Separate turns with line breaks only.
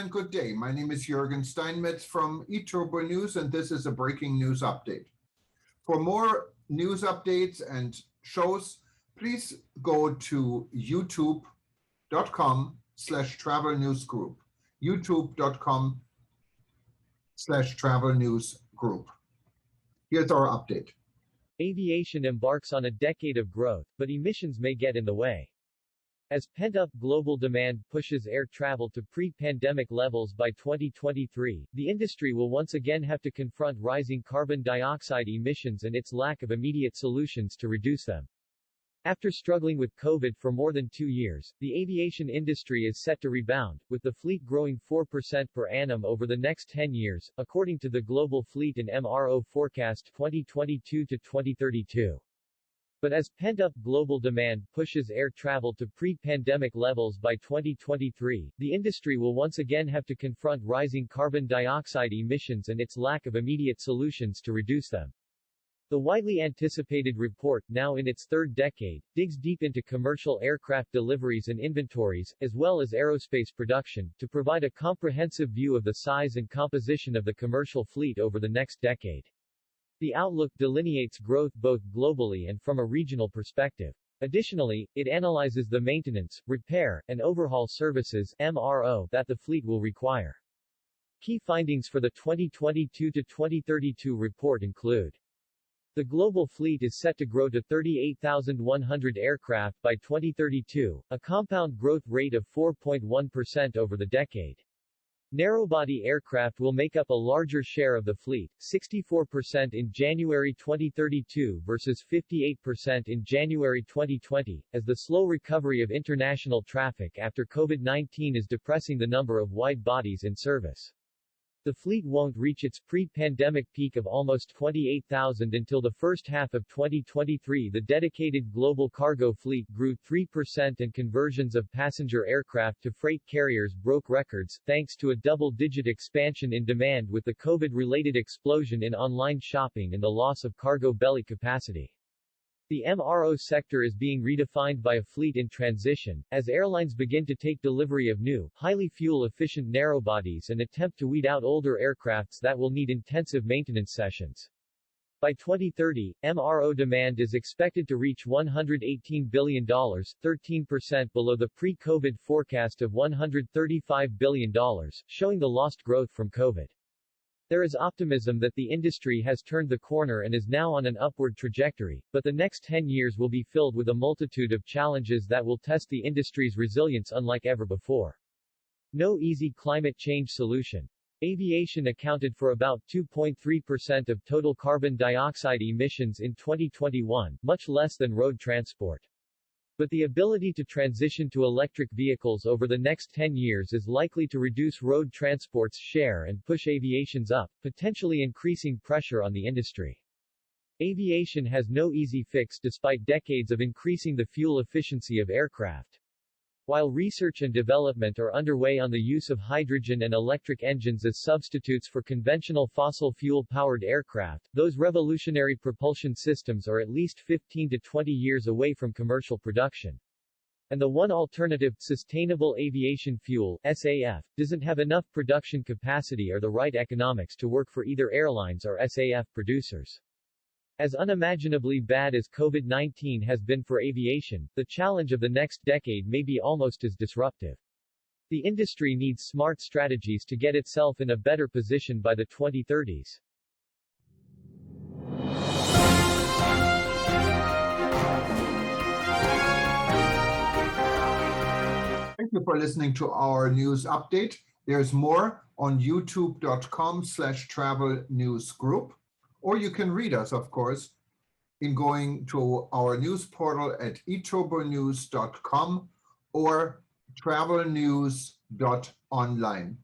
and good day. My name is Jürgen Steinmetz from eTurboNews, and this is a breaking news update. For more news updates and shows, please go to youtube.com/travel news group. youtube.com/travel news group. Here's our update.
Aviation embarks on a decade of growth, but emissions may get in the way. As pent-up global demand pushes air travel to pre-pandemic levels by 2023, the industry will once again have to confront rising carbon dioxide emissions and its lack of immediate solutions to reduce them. After struggling with COVID for more than 2 years, the aviation industry is set to rebound, with the fleet growing 4% per annum over the next 10 years, according to the Global Fleet and MRO Forecast 2022 to 2032. But as pent-up global demand pushes air travel to pre-pandemic levels by 2023, the industry will once again have to confront rising carbon dioxide emissions and its lack of immediate solutions to reduce them. The widely anticipated report, now in its third decade, digs deep into commercial aircraft deliveries and inventories, as well as aerospace production, to provide a comprehensive view of the size and composition of the commercial fleet over the next decade. The outlook delineates growth both globally and from a regional perspective. Additionally, it analyzes the maintenance, repair, and overhaul services (MRO) that the fleet will require. Key findings for the 2022 to 2032 report include: the global fleet is set to grow to 38,100 aircraft by 2032, a compound growth rate of 4.1% over the decade. Narrowbody aircraft will make up a larger share of the fleet, 64% in January 2032 versus 58% in January 2020, as the slow recovery of international traffic after COVID-19 is depressing the number of wide bodies in service. The fleet won't reach its pre-pandemic peak of almost 28,000 until the first half of 2023. The dedicated global cargo fleet grew 3% and conversions of passenger aircraft to freight carriers broke records, thanks to a double-digit expansion in demand with the COVID-related explosion in online shopping and the loss of cargo belly capacity. The MRO sector is being redefined by a fleet in transition, as airlines begin to take delivery of new, highly fuel-efficient narrowbodies and attempt to weed out older aircrafts that will need intensive maintenance sessions. By 2030, MRO demand is expected to reach $118 billion, 13% below the pre-COVID forecast of $135 billion, showing the lost growth from COVID. There is optimism that the industry has turned the corner and is now on an upward trajectory, but the next 10 years will be filled with a multitude of challenges that will test the industry's resilience unlike ever before. No easy climate change solution. Aviation accounted for about 2.3% of total carbon dioxide emissions in 2021, much less than road transport. But the ability to transition to electric vehicles over the next 10 years is likely to reduce road transport's share and push aviation's up, potentially increasing pressure on the industry. Aviation has no easy fix despite decades of increasing the fuel efficiency of aircraft. While research and development are underway on the use of hydrogen and electric engines as substitutes for conventional fossil fuel-powered aircraft, those revolutionary propulsion systems are at least 15 to 20 years away from commercial production. And the one alternative, sustainable aviation fuel (SAF), doesn't have enough production capacity or the right economics to work for either airlines or SAF producers. As unimaginably bad as COVID-19 has been for aviation, the challenge of the next decade may be almost as disruptive. The industry needs smart strategies to get itself in a better position by the 2030s.
Thank you for listening to our news update. There's more on youtube.com/travel news group. Or you can read us, of course, in going to our news portal at eTurboNews.com or travelnews.online.